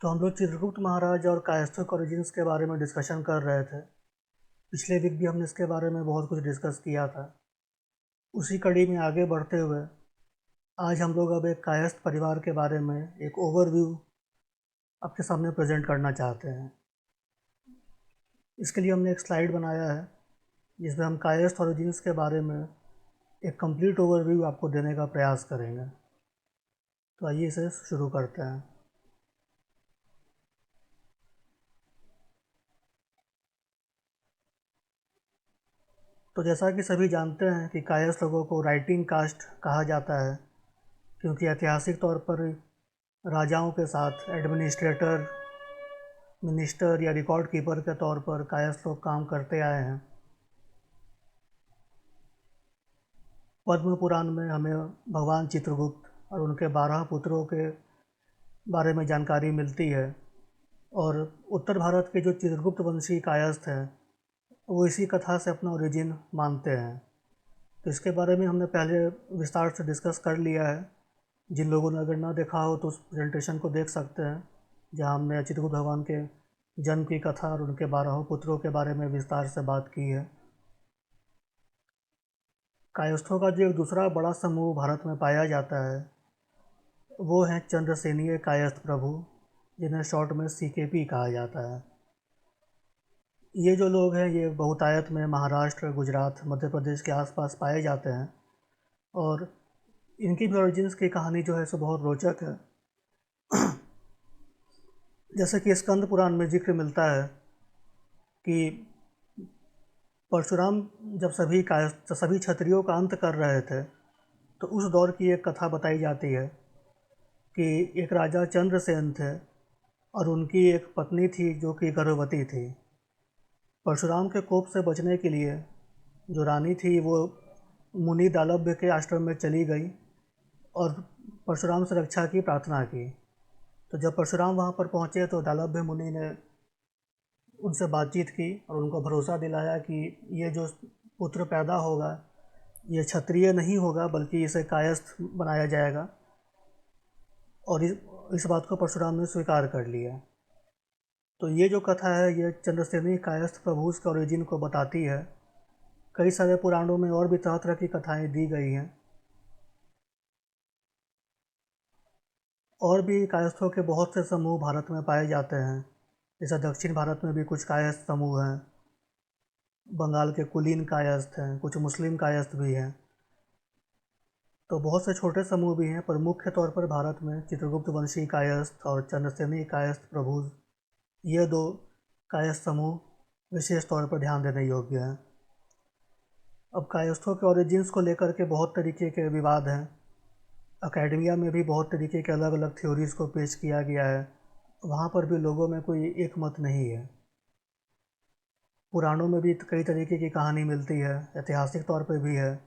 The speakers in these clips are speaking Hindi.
तो हम लोग चित्रगुप्त महाराज और कायस्थों के ओरिजिन्स के बारे में डिस्कशन कर रहे थे। पिछले वीक भी हमने इसके बारे में बहुत कुछ डिस्कस किया था। उसी कड़ी में आगे बढ़ते हुए आज हम लोग अब एक कायस्थ परिवार के बारे में एक ओवरव्यू आपके सामने प्रेजेंट करना चाहते हैं। इसके लिए हमने एक स्लाइड बनाया है जिसमें हम कायस्थ ओरिजिन्स के बारे में एक कंप्लीट ओवरव्यू आपको देने का प्रयास करेंगे। तो आइए इसे शुरू करते हैं। तो जैसा कि सभी जानते हैं कि कायस्थ लोगों को राइटिंग कास्ट कहा जाता है, क्योंकि ऐतिहासिक तौर पर राजाओं के साथ एडमिनिस्ट्रेटर, मिनिस्टर या रिकॉर्ड कीपर के तौर पर कायस्थ लोग काम करते आए हैं। पद्म पुराण में हमें भगवान चित्रगुप्त और उनके 12 पुत्रों के बारे में जानकारी मिलती है, और उत्तर भारत के जो चित्रगुप्त वंशी कायस्थ हैं वो इसी कथा से अपना ओरिजिन मानते हैं। तो इसके बारे में हमने पहले विस्तार से डिस्कस कर लिया है। जिन लोगों ने अगर ना देखा हो तो उस प्रेजेंटेशन को देख सकते हैं, जहां हमने चित्रगुप्त भगवान के जन्म की कथा और उनके 12 पुत्रों के बारे में विस्तार से बात की है। कायस्थों का जो एक दूसरा बड़ा समूह भारत में पाया जाता है वो है चंद्रसेनीय कायस्थ प्रभु, जिन्हें शॉर्ट में CKP कहा जाता है। ये जो लोग हैं ये बहुतायत में महाराष्ट्र, गुजरात, मध्य प्रदेश के आसपास पाए जाते हैं, और इनकी भी ओरिजिन्स की कहानी जो है सो बहुत रोचक है। जैसे कि स्कंद पुराण में जिक्र मिलता है कि परशुराम जब सभी क्षत्रियों का अंत कर रहे थे तो उस दौर की एक कथा बताई जाती है कि एक राजा चंद्रसेन थे और उनकी एक पत्नी थी जो कि गर्भवती थी। परशुराम के कोप से बचने के लिए जो रानी थी वो मुनि दालभ्य के आश्रम में चली गई और परशुराम से रक्षा की प्रार्थना की। तो जब परशुराम वहाँ पर पहुँचे तो दालभ्य मुनि ने उनसे बातचीत की और उनको भरोसा दिलाया कि ये जो पुत्र पैदा होगा ये क्षत्रिय नहीं होगा बल्कि इसे कायस्थ बनाया जाएगा, और इस बात को परशुराम ने स्वीकार कर लिया। तो ये जो कथा है ये चंद्रसेनी कायस्थ प्रभुस के ओरिजिन को बताती है। कई सारे पुराणों में और भी तरह तरह की कथाएं दी गई हैं। और भी कायस्थों के बहुत से समूह भारत में पाए जाते हैं। जैसे दक्षिण भारत में भी कुछ कायस्थ समूह हैं, बंगाल के कुलीन कायस्थ हैं, कुछ मुस्लिम कायस्थ भी हैं। तो बहुत से छोटे समूह भी हैं, पर मुख्य तौर पर भारत में चित्रगुप्त वंशी कायस्थ और चंद्रसेनी कायस्थ प्रभु, ये दो कायस्थ समूह विशेष तौर पर ध्यान देने योग्य हैं। अब कायस्थों के ओरिजिन्स को लेकर के बहुत तरीके के विवाद हैं। अकेडमिया में भी बहुत तरीके के अलग अलग थ्योरीज़ को पेश किया गया है। वहाँ पर भी लोगों में कोई एक मत नहीं है। पुराणों में भी कई तरीके की कहानी मिलती है, ऐतिहासिक तौर पर भी है,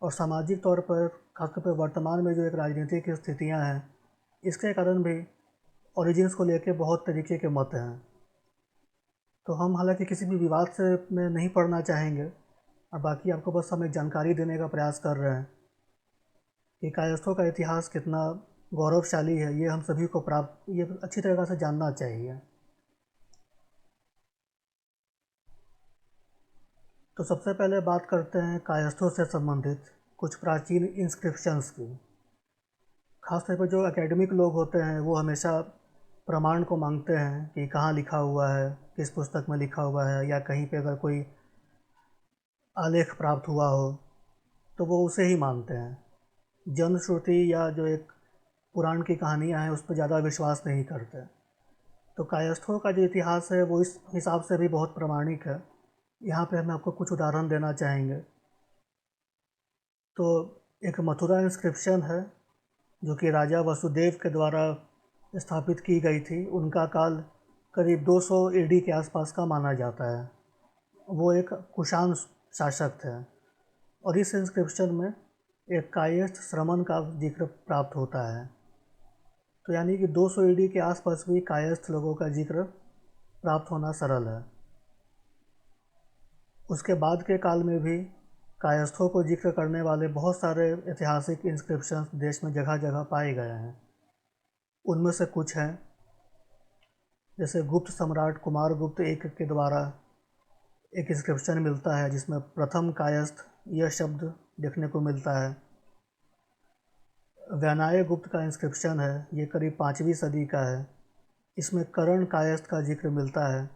और सामाजिक तौर पर खासतौर पर वर्तमान में जो एक राजनीतिक स्थितियाँ हैं इसके कारण भी ओरिजिन्स को लेकर बहुत तरीके के मत हैं। तो हम हालांकि किसी भी विवाद से में नहीं पढ़ना चाहेंगे, और बाकी आपको बस हम एक जानकारी देने का प्रयास कर रहे हैं कि कायस्थों का इतिहास कितना गौरवशाली है। ये हम सभी को ये अच्छी तरह से जानना चाहिए। तो सबसे पहले बात करते हैं कायस्थों से संबंधित कुछ प्राचीन इंस्क्रिप्शंस की। खासतौर पर जो एकेडमिक लोग होते हैं वो हमेशा प्रमाण को मांगते हैं कि कहाँ लिखा हुआ है, किस पुस्तक में लिखा हुआ है, या कहीं पे अगर कोई आलेख प्राप्त हुआ हो तो वो उसे ही मानते हैं। जनश्रुति या जो एक पुराण की कहानियाँ हैं उस पर ज़्यादा विश्वास नहीं करते। तो कायस्थों का जो इतिहास है वो इस हिसाब से भी बहुत प्रामाणिक है। यहाँ पे हम आपको कुछ उदाहरण देना चाहेंगे। तो एक मथुरा इंस्क्रिप्शन है जो कि राजा वसुदेव के द्वारा स्थापित की गई थी। उनका काल करीब 200 AD के आसपास का माना जाता है। वो एक कुषाण शासक थे, और इस इंस्क्रिप्शन में एक कायस्थ श्रमण का जिक्र प्राप्त होता है। तो यानी कि 200 AD के आसपास भी कायस्थ लोगों का जिक्र प्राप्त होना सरल है। उसके बाद के काल में भी कायस्थों को जिक्र करने वाले बहुत सारे ऐतिहासिक इंस्क्रिप्शंस देश में जगह जगह पाए गए हैं। उनमें से कुछ हैं जैसे गुप्त सम्राट कुमारगुप्त एक के द्वारा एक इंस्क्रिप्शन मिलता है जिसमें प्रथम कायस्थ यह शब्द देखने को मिलता है। वैनाय गुप्त का इंस्क्रिप्शन है, ये करीब 5वीं सदी का है। इसमें करण कायस्थ का जिक्र मिलता है।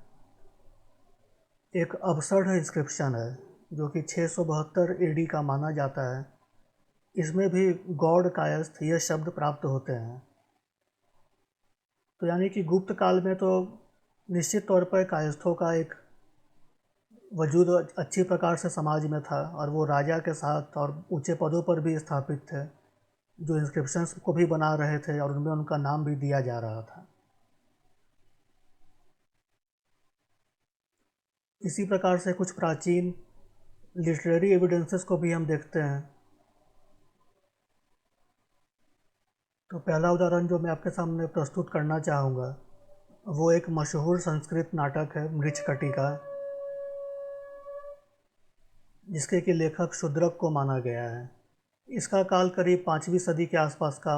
एक अवसढ़ इंस्क्रिप्शन है जो कि 672 एडी का माना जाता है। इसमें भी गौड़ कायस्थ ये शब्द प्राप्त होते हैं। तो यानी कि गुप्त काल में तो निश्चित तौर पर कायस्थों का एक वजूद अच्छी प्रकार से समाज में था और वो राजा के साथ और ऊंचे पदों पर भी स्थापित थे, जो इंस्क्रिप्शंस को भी बना रहे थे और उनमें उनका नाम भी दिया जा रहा था। इसी प्रकार से कुछ प्राचीन लिटरेरी एविडेंसेस को भी हम देखते हैं। तो पहला उदाहरण जो मैं आपके सामने प्रस्तुत करना चाहूँगा वो एक मशहूर संस्कृत नाटक है मृच्छकटिका, जिसके कि लेखक शूद्रक को माना गया है। इसका काल करीब 5वीं सदी के आसपास का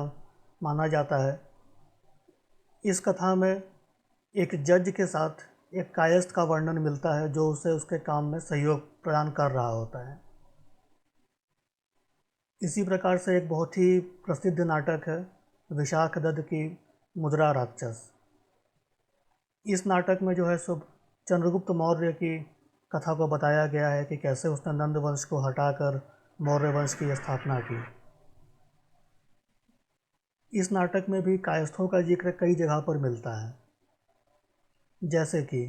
माना जाता है। इस कथा में एक जज के साथ एक कायस्थ का वर्णन मिलता है जो उसे उसके काम में सहयोग प्रदान कर रहा होता है। इसी प्रकार से एक बहुत ही प्रसिद्ध नाटक है विशाखदत्त की मुद्रा राक्षस। इस नाटक में जो है सो चंद्रगुप्त मौर्य की कथा को बताया गया है कि कैसे उसने नंद वंश को हटाकर मौर्य वंश की स्थापना की। इस नाटक में भी कायस्थों का जिक्र कई जगह पर मिलता है, जैसे कि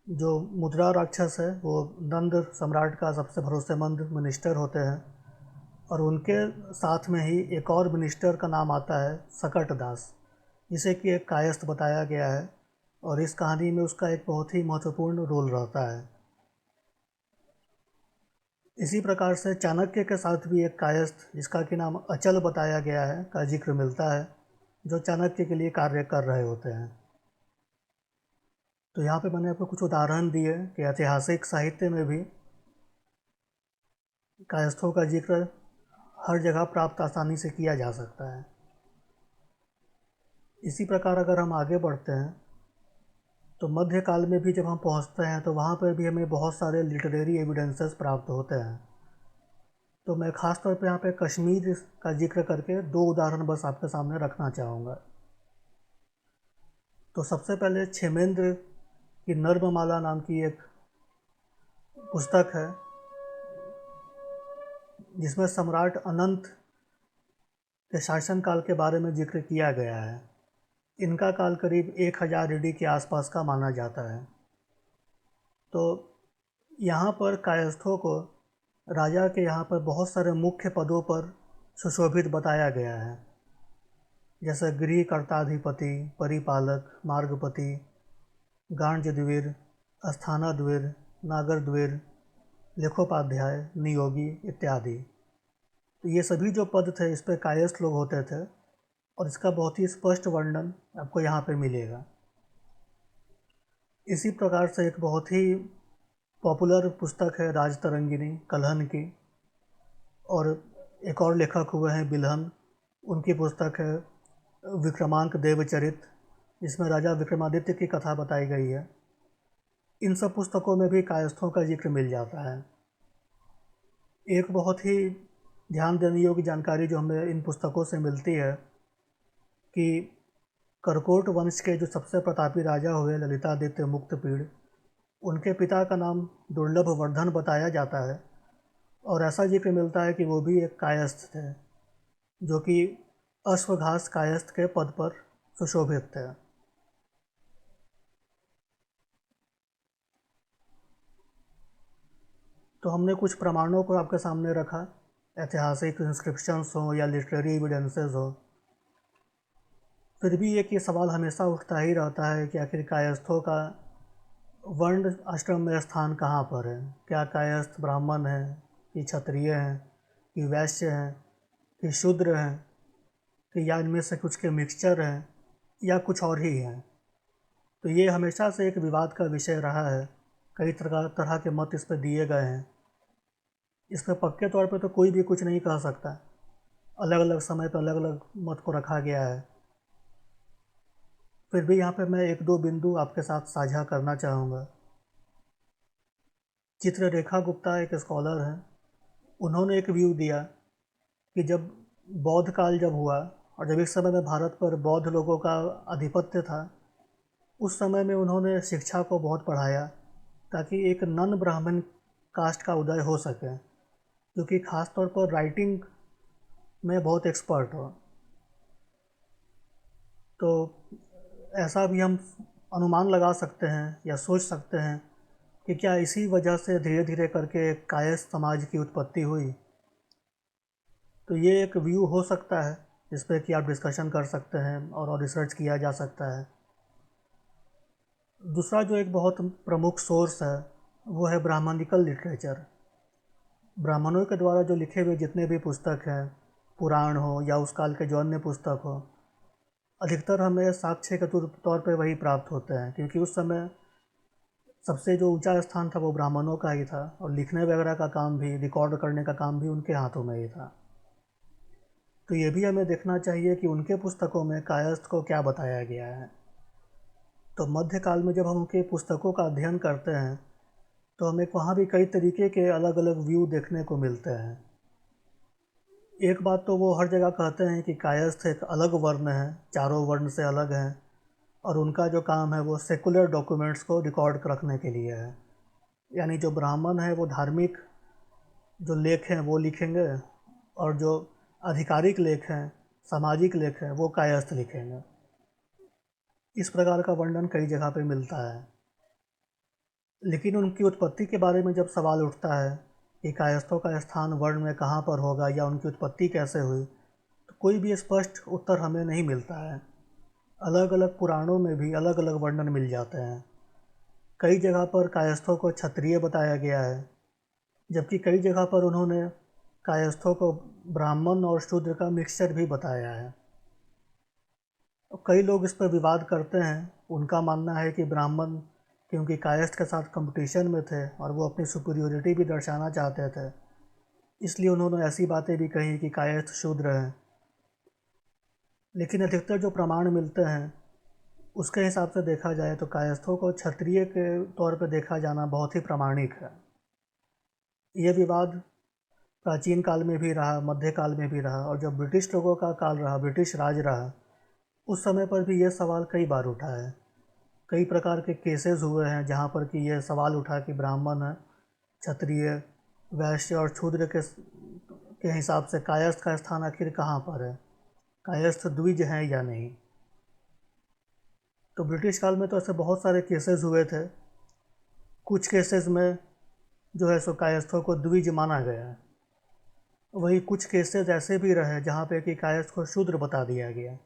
जो मुद्रा राक्षस है वो नंद सम्राट का सबसे भरोसेमंद मिनिस्टर होते हैं और उनके साथ में ही एक और मिनिस्टर का नाम आता है सकट दास, जिसे कि एक कायस्थ बताया गया है और इस कहानी में उसका एक बहुत ही महत्वपूर्ण रोल रहता है। इसी प्रकार से चाणक्य के साथ भी एक कायस्थ जिसका कि नाम अचल बताया गया है का जिक्र मिलता है, जो चाणक्य के लिए कार्य कर रहे होते हैं। तो यहाँ पे मैंने आपको कुछ उदाहरण दिए कि ऐतिहासिक साहित्य में भी कायस्थों का जिक्र हर जगह प्राप्त आसानी से किया जा सकता है। इसी प्रकार अगर हम आगे बढ़ते हैं तो मध्यकाल में भी जब हम पहुँचते हैं तो वहाँ पर भी हमें बहुत सारे लिटरेरी एविडेंसेस प्राप्त होते हैं। तो मैं ख़ास तौर पे यहाँ पे कश्मीर का जिक्र करके 2 उदाहरण बस आपके सामने रखना चाहूँगा। तो सबसे पहले क्षेमेंद्र की नर्ममाला नाम की एक पुस्तक है जिसमें सम्राट अनंत के शासनकाल के बारे में जिक्र किया गया है। इनका काल करीब 1000 एडी के आसपास का माना जाता है। तो यहाँ पर कायस्थों को राजा के यहाँ पर बहुत सारे मुख्य पदों पर सुशोभित बताया गया है, जैसे गृह कर्ताधिपति, परिपालक, मार्गपति, गांजद्विर, अस्थानाद्विर, नागरद्विर, लेखोपाध्याय, नियोगी इत्यादि। तो ये सभी जो पद थे इस पर कायस्थ लोग होते थे और इसका बहुत ही स्पष्ट वर्णन आपको यहाँ पे मिलेगा। इसी प्रकार से एक बहुत ही पॉपुलर पुस्तक है राजतरंगिनी कल्हन की, और एक और लेखक हुए हैं बिल्हन, उनकी पुस्तक है विक्रमांक देवचरित, जिसमें राजा विक्रमादित्य की कथा बताई गई है। इन सब पुस्तकों में भी कायस्थों का जिक्र मिल जाता है। एक बहुत ही ध्यान देने योग्य जानकारी जो हमें इन पुस्तकों से मिलती है कि करकोट वंश के जो सबसे प्रतापी राजा हुए ललितादित्य मुक्तपीड़, उनके पिता का नाम दुर्लभ वर्धन बताया जाता है और ऐसा जिक्र मिलता है कि वो भी एक कायस्थ थे जो कि अश्वघास कायस्थ के पद पर सुशोभित थे। तो हमने कुछ प्रमाणों को आपके सामने रखा, ऐतिहासिक इंस्क्रिप्शंस हो या लिटरेरी एविडेंसेस हो। फिर भी एक ये सवाल हमेशा उठता ही रहता है कि आखिर कायस्थों का वर्ण आश्रम में स्थान कहाँ पर है। क्या कायस्थ ब्राह्मण हैं कि क्षत्रिय हैं कि वैश्य हैं कि शूद्र हैं कि या इनमें से कुछ के मिक्सचर हैं या कुछ और ही हैं। तो ये हमेशा से एक विवाद का विषय रहा है। कई तरह के मत इस पर दिए गए हैं। इस पर पक्के तौर पे तो कोई भी कुछ नहीं कह सकता, अलग अलग समय पर अलग अलग मत को रखा गया है। फिर भी यहाँ पे मैं एक दो बिंदु आपके साथ साझा करना चाहूँगा। चित्ररेखा गुप्ता एक स्कॉलर हैं। उन्होंने एक व्यू दिया कि जब बौद्ध काल जब हुआ और जब एक समय में भारत पर बौद्ध लोगों का आधिपत्य था, उस समय में उन्होंने शिक्षा को बहुत बढ़ाया ताकि एक नन ब्राह्मण कास्ट का उदय हो सके, जो कि ख़ास तौर पर राइटिंग में बहुत एक्सपर्ट हो। तो ऐसा भी हम अनुमान लगा सकते हैं या सोच सकते हैं कि क्या इसी वजह से धीरे धीरे करके कायस्थ समाज की उत्पत्ति हुई। तो ये एक व्यू हो सकता है जिस पे कि आप डिस्कशन कर सकते हैं और रिसर्च किया जा सकता है। दूसरा जो एक बहुत प्रमुख सोर्स है वो है ब्राह्मणिकल लिटरेचर। ब्राह्मणों के द्वारा जो लिखे हुए जितने भी पुस्तक हैं, पुराण हो या उस काल के जो अन्य पुस्तक हो, अधिकतर हमें साक्ष्य के तौर पे वही प्राप्त होते हैं, क्योंकि उस समय सबसे जो ऊंचा स्थान था वो ब्राह्मणों का ही था और लिखने वगैरह का काम भी, रिकॉर्ड करने का काम भी उनके हाथों में ही था। तो ये भी हमें देखना चाहिए कि उनके पुस्तकों में कायस्थ को क्या बताया गया है। तो मध्यकाल में जब हम उनके पुस्तकों का अध्ययन करते हैं तो हमें वहाँ भी कई तरीके के अलग अलग व्यू देखने को मिलते हैं। एक बात तो वो हर जगह कहते हैं कि कायस्थ एक अलग वर्ण है, चारों वर्ण से अलग हैं, और उनका जो काम है वो सेकुलर डॉक्यूमेंट्स को रिकॉर्ड रखने के लिए है। यानी जो ब्राह्मण है वो धार्मिक जो लेख हैं वो लिखेंगे, और जो आधिकारिक लेख हैं, सामाजिक लेख हैं, वो कायस्थ लिखेंगे। इस प्रकार का वर्णन कई जगह पे मिलता है। लेकिन उनकी उत्पत्ति के बारे में जब सवाल उठता है कि कायस्थों का स्थान वर्ण में कहाँ पर होगा या उनकी उत्पत्ति कैसे हुई, तो कोई भी स्पष्ट उत्तर हमें नहीं मिलता है। अलग अलग पुराणों में भी अलग अलग वर्णन मिल जाते हैं। कई जगह पर कायस्थों को क्षत्रिय बताया गया है, जबकि कई जगह पर उन्होंने कायस्थों को ब्राह्मण और शूद्र का मिक्सचर भी बताया है। और कई लोग इस पर विवाद करते हैं। उनका मानना है कि ब्राह्मण क्योंकि कायस्थ के साथ कंपटीशन में थे और वो अपनी सुपीरियोरिटी भी दर्शाना चाहते थे, इसलिए उन्होंने ऐसी बातें भी कही कि कायस्थ शूद्र हैं। लेकिन अधिकतर जो प्रमाण मिलते हैं उसके हिसाब से देखा जाए तो कायस्थों को क्षत्रिय के तौर पर देखा जाना बहुत ही प्रामाणिक है। ये विवाद प्राचीन काल में भी रहा, मध्यकाल में भी रहा, और जब ब्रिटिश लोगों का काल रहा, ब्रिटिश राज रहा, उस समय पर भी ये सवाल कई बार उठा है। कई प्रकार के केसेस हुए हैं जहाँ पर कि ये सवाल उठा कि ब्राह्मण, क्षत्रिय, वैश्य और शूद्र के हिसाब से कायस्थ का स्थान आखिर कहाँ पर है, कायस्थ द्विज हैं या नहीं। तो ब्रिटिश काल में तो ऐसे बहुत सारे केसेस हुए थे। कुछ केसेस में जो है सो कायस्थों को द्विज माना गया है। वही कुछ केसेस ऐसे भी रहे जहाँ पे कि कायस्थ को शूद्र बता दिया गया।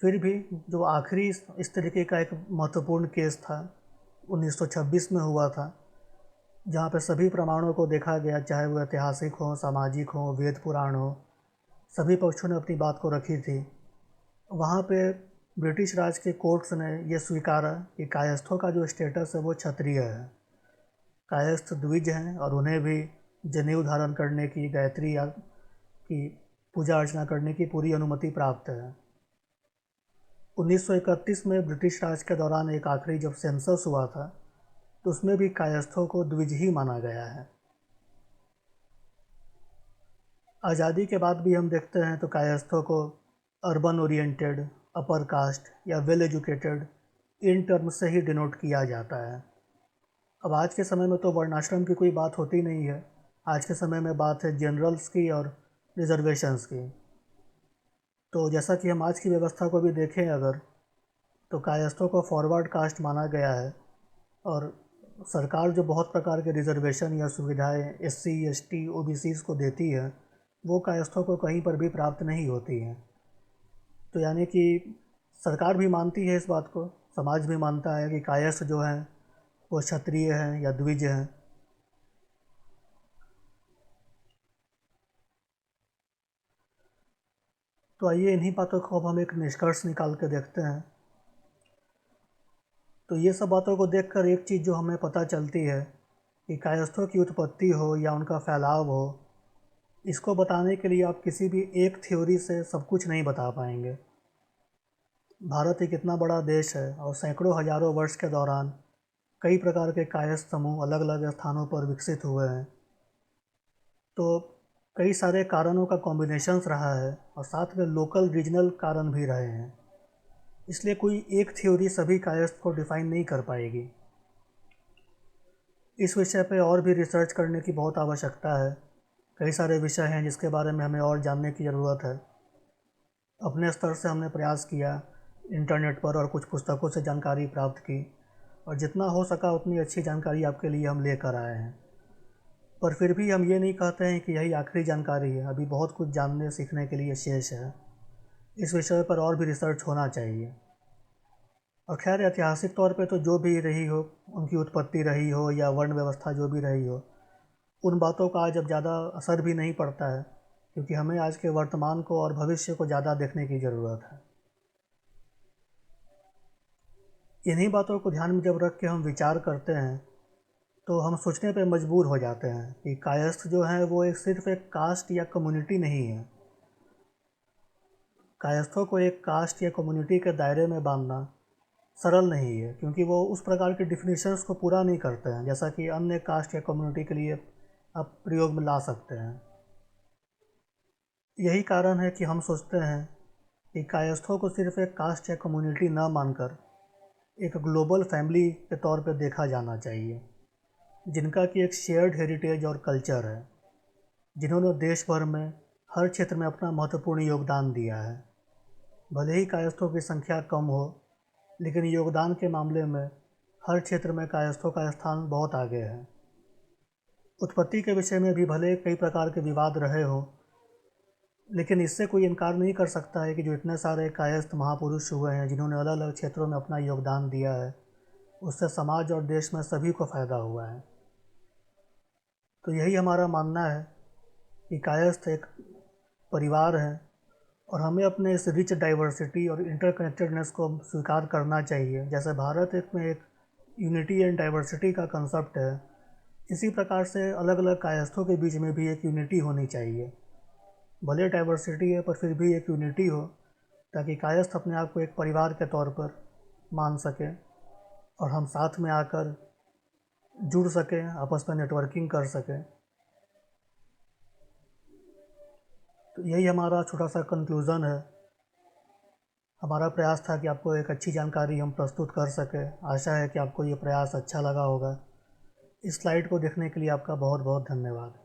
फिर भी जो आखिरी इस तरीके का एक महत्वपूर्ण केस था 1926 में हुआ था, जहाँ पे सभी प्रमाणों को देखा गया, चाहे वो ऐतिहासिक हो, सामाजिक हो, वेद पुराण हो, सभी पक्षों ने अपनी बात को रखी थी। वहाँ पे ब्रिटिश राज के कोर्ट्स ने ये स्वीकारा कि कायस्थों का जो स्टेटस है वो क्षत्रिय है, कायस्थ द्विज हैं और उन्हें भी जनेऊ धारण करने की, गायत्री या की पूजा अर्चना करने की पूरी अनुमति प्राप्त है। 1931 में ब्रिटिश राज के दौरान एक आखिरी जब सेंसस हुआ था तो उसमें भी कायस्थों को द्विज ही माना गया है। आज़ादी के बाद भी हम देखते हैं तो कायस्थों को अर्बन ओरिएंटेड, अपर कास्ट या वेल एजुकेटेड, इन टर्म से ही डिनोट किया जाता है। अब आज के समय में तो वर्णाश्रम की कोई बात होती नहीं है। आज के समय में बात है जनरल्स की और रिजर्वेशंस की। तो जैसा कि हम आज की व्यवस्था को भी देखें अगर, तो कायस्थों को फॉरवर्ड कास्ट माना गया है, और सरकार जो बहुत प्रकार के रिजर्वेशन या सुविधाएं SC ST OBCs को देती है वो कायस्थों को कहीं पर भी प्राप्त नहीं होती हैं। तो यानी कि सरकार भी मानती है इस बात को, समाज भी मानता है कि कायस्थ जो हैं वो क्षत्रिय हैं या द्विज हैं। तो आइए इन्हीं बातों को अब हम एक निष्कर्ष निकाल के देखते हैं। तो ये सब बातों को देखकर एक चीज़ जो हमें पता चलती है कि कायस्थों की उत्पत्ति हो या उनका फैलाव हो, इसको बताने के लिए आप किसी भी एक थ्योरी से सब कुछ नहीं बता पाएंगे। भारत एक इतना बड़ा देश है और सैकड़ों हजारों वर्ष के दौरान कई प्रकार के कायस्थ समूह अलग अलग स्थानों पर विकसित हुए हैं। तो कई सारे कारणों का कॉम्बिनेशंस रहा है और साथ में लोकल रीजनल कारण भी रहे हैं। इसलिए कोई एक थ्योरी सभी कायस्थ को डिफाइन नहीं कर पाएगी। इस विषय पे और भी रिसर्च करने की बहुत आवश्यकता है। कई सारे विषय हैं जिसके बारे में हमें और जानने की ज़रूरत है। अपने स्तर से हमने प्रयास किया, इंटरनेट पर और कुछ पुस्तकों से जानकारी प्राप्त की और जितना हो सका उतनी अच्छी जानकारी आपके लिए हम लेकर आए हैं। पर फिर भी हम ये नहीं कहते हैं कि यही आखिरी जानकारी है। अभी बहुत कुछ जानने सीखने के लिए शेष है। इस विषय पर और भी रिसर्च होना चाहिए। और खैर ऐतिहासिक तौर पे तो जो भी रही हो, उनकी उत्पत्ति रही हो या वर्ण व्यवस्था जो भी रही हो, उन बातों का आज अब ज़्यादा असर भी नहीं पड़ता है, क्योंकि हमें आज के वर्तमान को और भविष्य को ज़्यादा देखने की ज़रूरत है। इन्हीं बातों को ध्यान में जब रख के हम विचार करते हैं तो हम सोचने पे मजबूर हो जाते हैं कि कायस्थ जो हैं वो सिर्फ एक कास्ट या कम्युनिटी नहीं है। कायस्थों को एक कास्ट या कम्युनिटी के दायरे में बांधना सरल नहीं है, क्योंकि वो उस प्रकार के डिफिनीशंस को पूरा नहीं करते हैं जैसा कि अन्य कास्ट या कम्युनिटी के लिए आप प्रयोग में ला सकते हैं। यही कारण है कि हम सोचते हैं कि कायस्थों को सिर्फ एक कास्ट या कम्युनिटी न मानकर एक ग्लोबल फैमिली के तौर पर देखा जाना चाहिए, जिनका कि एक शेयर्ड हेरिटेज और कल्चर है, जिन्होंने देश भर में हर क्षेत्र में अपना महत्वपूर्ण योगदान दिया है। भले ही कायस्थों की संख्या कम हो, लेकिन योगदान के मामले में हर क्षेत्र में कायस्थों का स्थान बहुत आगे है। उत्पत्ति के विषय में भी भले कई प्रकार के विवाद रहे हो, लेकिन इससे कोई इनकार नहीं कर सकता है कि जो इतने सारे कायस्थ महापुरुष हुए हैं जिन्होंने अलग अलग क्षेत्रों में अपना योगदान दिया है, उससे समाज और देश में सभी को फ़ायदा हुआ है। तो यही हमारा मानना है कि कायस्थ एक परिवार है और हमें अपने इस रिच डाइवर्सिटी और इंटरकनेक्टेडनेस को स्वीकार करना चाहिए। जैसे भारत में एक यूनिटी एंड डाइवर्सिटी का कंसेप्ट है, इसी प्रकार से अलग अलग कायस्थों के बीच में भी एक यूनिटी होनी चाहिए। भले डाइवर्सिटी है पर फिर भी एक यूनिटी हो, ताकि कायस्थ अपने आप को एक परिवार के तौर पर मान सकें और हम साथ में आकर जुड़ सकें, आपस में नेटवर्किंग कर सकें। तो यही हमारा छोटा सा कंक्लूज़न है। हमारा प्रयास था कि आपको एक अच्छी जानकारी हम प्रस्तुत कर सकें। आशा है कि आपको ये प्रयास अच्छा लगा होगा। इस स्लाइड को देखने के लिए आपका बहुत बहुत धन्यवाद।